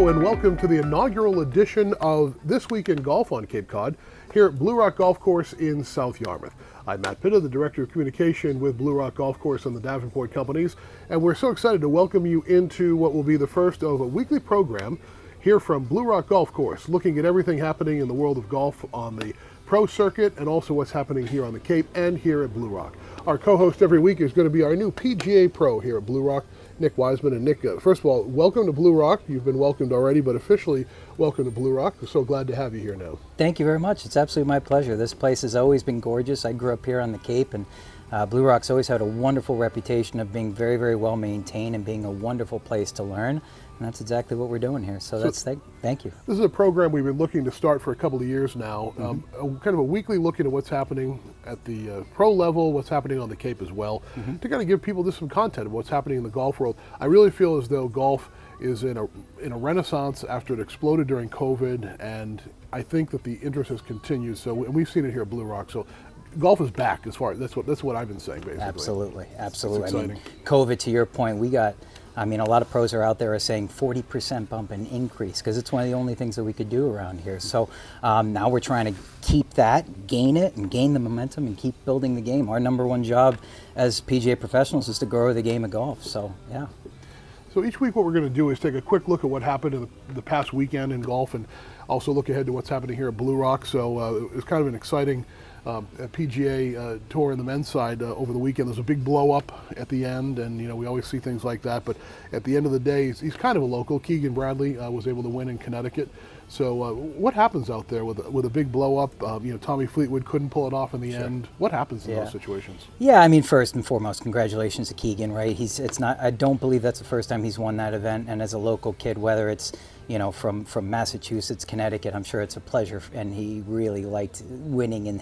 Hello and welcome to the inaugural edition of This Week in Golf on Cape Cod here at Blue Rock Golf Course in South Yarmouth. I'm Matt Pitta, the Director of Communication with Blue Rock Golf Course and the Davenport Companies, and we're so excited to welcome you into what will be the first of a weekly program here from Blue Rock Golf Course, looking at everything happening in the world of golf on the pro circuit and also what's happening here on the Cape and here at Blue Rock. Our co-host every week is going to be our new PGA Pro here at Blue Rock, Nick Wiseman. And Nick, first of all, welcome to Blue Rock. You've been welcomed already, but officially welcome to Blue Rock. We're so glad to have you here now. Thank you very much. It's absolutely my pleasure. This place has always been gorgeous. I grew up here on the Cape, and Blue Rock's always had a wonderful reputation of being very, very well maintained and being a wonderful place to learn. And that's exactly what we're doing here. So thank you. This is a program we've been looking to start for a couple of years now. Kind of a weekly look into what's happening at the pro level, what's happening on the Cape as well, to kind of give people just some content of what's happening in the golf world. I really feel as though golf is in a renaissance after it exploded during COVID, and I think that the interest has continued. So we've seen it here at Blue Rock. So golf is back, as far as that's what I've been saying, basically. Absolutely. It's exciting. I mean, COVID, to your point, a lot of pros are out there are saying 40% bump and increase because it's one of the only things that we could do around here. So now we're trying to keep that, gain it, and gain the momentum and keep building the game. Our number one job as PGA professionals is to grow the game of golf. So, yeah. So each week what we're going to do is take a quick look at what happened in the past weekend in golf and also look ahead to what's happening here at Blue Rock. So it's kind of an exciting PGA Tour in the men's side over the weekend. There's a big blow up at the end, and we always see things like that. But at the end of the day, he's kind of a local. Keegan Bradley was able to win in Connecticut. So what happens out there with a big blow up? Tommy Fleetwood couldn't pull it off in the end. What happens in those situations? Yeah, I mean, first and foremost, congratulations to Keegan. Right? I don't believe that's the first time he's won that event. And as a local kid, whether it's from Massachusetts, Connecticut, I'm sure it's a pleasure, and he really liked winning in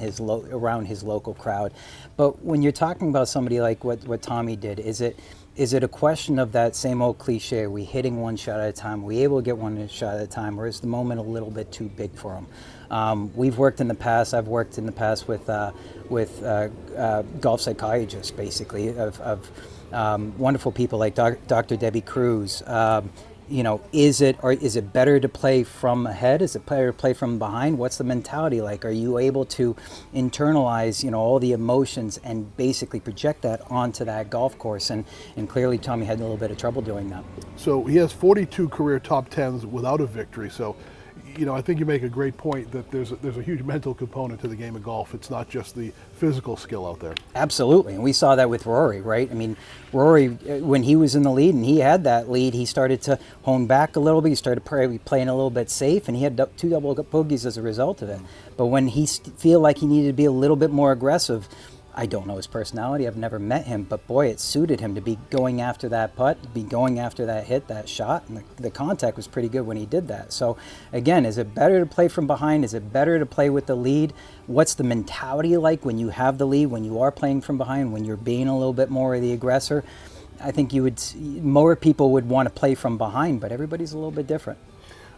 around his local crowd. But when you're talking about somebody like what Tommy did, is it a question of that same old cliche? Are we hitting one shot at a time? Are we able to get one shot at a time, or is the moment a little bit too big for him? We've worked in the past. I've worked in the past with golf psychologists, basically, of wonderful people like Dr. Debbie Cruz. Is it better to play from ahead? Is it better to play from behind? What's the mentality like? Are you able to internalize, all the emotions and basically project that onto that golf course? And clearly Tommy had a little bit of trouble doing that. So he has 42 career top 10s without a victory. So I think you make a great point that there's a huge mental component to the game of golf. It's not just the physical skill out there. Absolutely, and we saw that with Rory, right? I mean, Rory, when he was in the lead and he had that lead, he started to hone back a little bit. He started playing a little bit safe, and he had 2 double bogeys as a result of it. But when he feel like he needed to be a little bit more aggressive, I don't know his personality. I've never met him, but boy, it suited him to be going after that putt, be going after that hit, that shot, and the contact was pretty good when he did that. So again, is it better to play from behind? Is it better to play with the lead? What's the mentality like when you have the lead, when you are playing from behind, when you're being a little bit more of the aggressor? I think more people would want to play from behind, but everybody's a little bit different.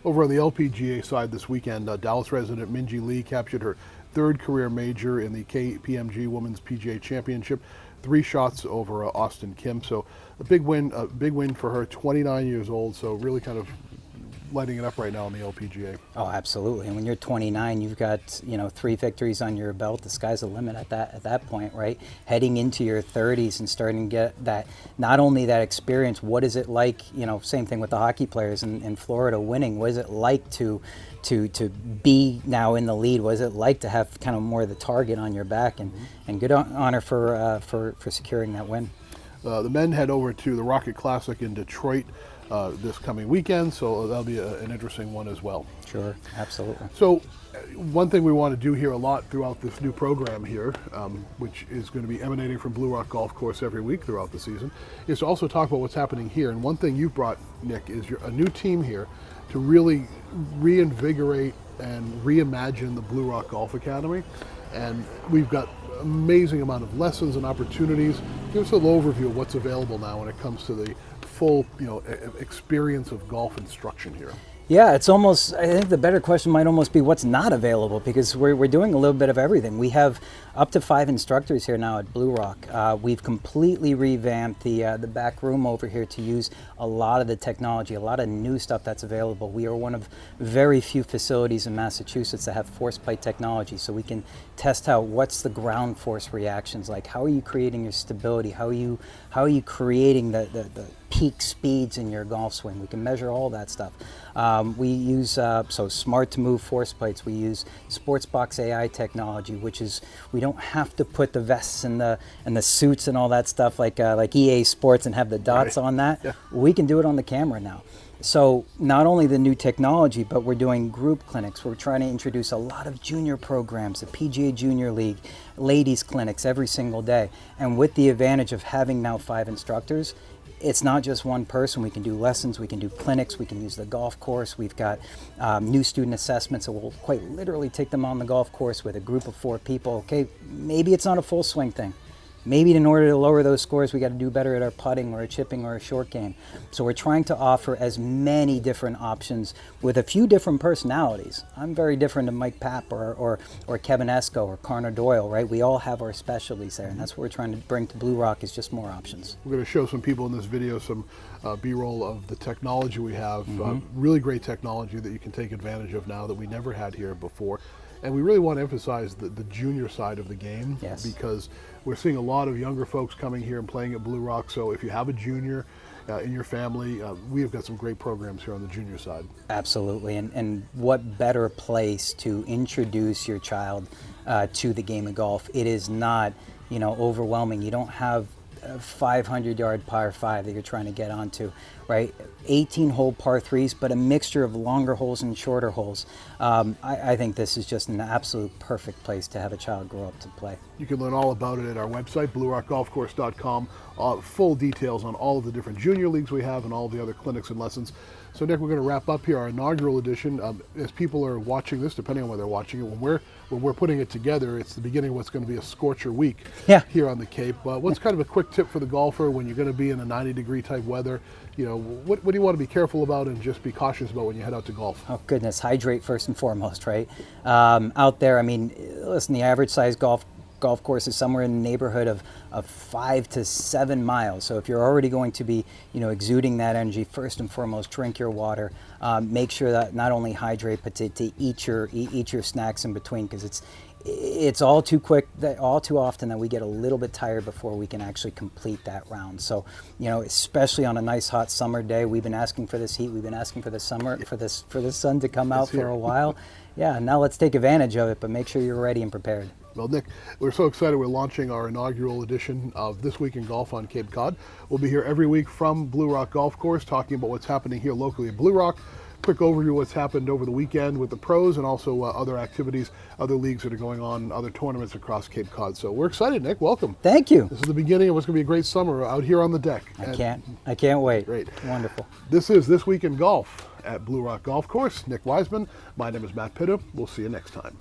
Over on the LPGA side this weekend, Dallas resident Minjee Lee captured her 3rd career major in the KPMG Women's PGA Championship, 3 shots over Austin Kim. So a big win for her, 29 years old. So really kind of lighting it up right now in the LPGA. Oh, absolutely. And when you're 29, you've got 3 victories on your belt. The sky's the limit at that point, right? Heading into your 30s and starting to get that, not only that experience. What is it like? Same thing with the hockey players in Florida winning. What is it like to be now in the lead? What is it like to have kind of more of the target on your back? And good honor for securing that win. The men head over to the Rocket Classic in Detroit this coming weekend, so that'll be an interesting one as well. Sure, absolutely. So one thing we want to do here a lot throughout this new program here, which is going to be emanating from Blue Rock Golf Course every week throughout the season, is to also talk about what's happening here. And one thing you've brought, Nick, is a new team here to really reinvigorate and reimagine the Blue Rock Golf Academy. And we've got amazing amount of lessons and opportunities. Give us a little overview of what's available now when it comes to the full experience of golf instruction here. Yeah, it's almost, I think the better question might almost be what's not available, because we're doing a little bit of everything. We have up to 5 instructors here now at Blue Rock. We've completely revamped the back room over here to use a lot of the technology, a lot of new stuff that's available. We are one of very few facilities in Massachusetts that have force plate technology, so we can test out what's the ground force reactions like, how are you creating your stability, how are you creating the peak speeds in your golf swing. We can measure all that stuff. We use so smart to move force plates. We use Sportsbox AI technology, which is we don't have to put the vests and the suits and all that stuff like EA Sports and have the dots on that. Yeah. We can do it on the camera now. So not only the new technology, but we're doing group clinics. We're trying to introduce a lot of junior programs, the PGA Junior League, ladies clinics every single day. And with the advantage of having now 5 instructors, it's not just one person. We can do lessons, we can do clinics, we can use the golf course. We've got new student assessments, so we'll quite literally take them on the golf course with a group of 4 people. Okay, maybe it's not a full swing thing. Maybe in order to lower those scores, we got to do better at our putting or a chipping or a short game. So we're trying to offer as many different options with a few different personalities. I'm very different than Mike Papp or Kevin Esco or Connor Doyle, right? We all have our specialties there, and that's what we're trying to bring to Blue Rock is just more options. We're going to show some people in this video some B-roll of the technology we have. Really great technology that you can take advantage of now that we never had here before. And we really want to emphasize the junior side of the game, yes, because we're seeing a lot of younger folks coming here and playing at Blue Rock. So if you have a junior in your family, we have got some great programs here on the junior side. Absolutely, and what better place to introduce your child to the game of golf. It is not, overwhelming. You don't have a 500-yard par 5 that you're trying to get onto, right? 18-hole par 3s, but a mixture of longer holes and shorter holes. I think this is just an absolute perfect place to have a child grow up to play. You can learn all about it at our website, bluerockgolfcourse.com. Full details on all of the different junior leagues we have and all the other clinics and lessons. So Nick, we're going to wrap up here our inaugural edition. As people are watching this, depending on where they're watching it, when we're putting it together, it's the beginning of what's going to be a scorcher week here on the Cape. What's kind of a quick tip for the golfer when you're going to be in a 90-degree type weather? What do you want to be careful about and just be cautious about when you head out to golf? Oh goodness, hydrate first and foremost, right? Out there, I mean, listen, the average size golf course is somewhere in the neighborhood of 5 to 7 miles. So if you're already going to be, exuding that energy, first and foremost, drink your water. Make sure that not only hydrate, but to eat your snacks in between, because it's all too quick, all too often that we get a little bit tired before we can actually complete that round. So, especially on a nice hot summer day, we've been asking for this heat, we've been asking for the summer, for the sun to come out for a while. Yeah, now let's take advantage of it, but make sure you're ready and prepared. Well, Nick, we're so excited. We're launching our inaugural edition of This Week in Golf on Cape Cod. We'll be here every week from Blue Rock Golf Course talking about what's happening here locally at Blue Rock. Quick overview of what's happened over the weekend with the pros and also other activities, other leagues that are going on, other tournaments across Cape Cod. So we're excited, Nick. Welcome. Thank you. This is the beginning of what's going to be a great summer out here on the deck. I can't wait. Great. Wonderful. This is This Week in Golf at Blue Rock Golf Course. Nick Wiseman. My name is Matt Pitta. We'll see you next time.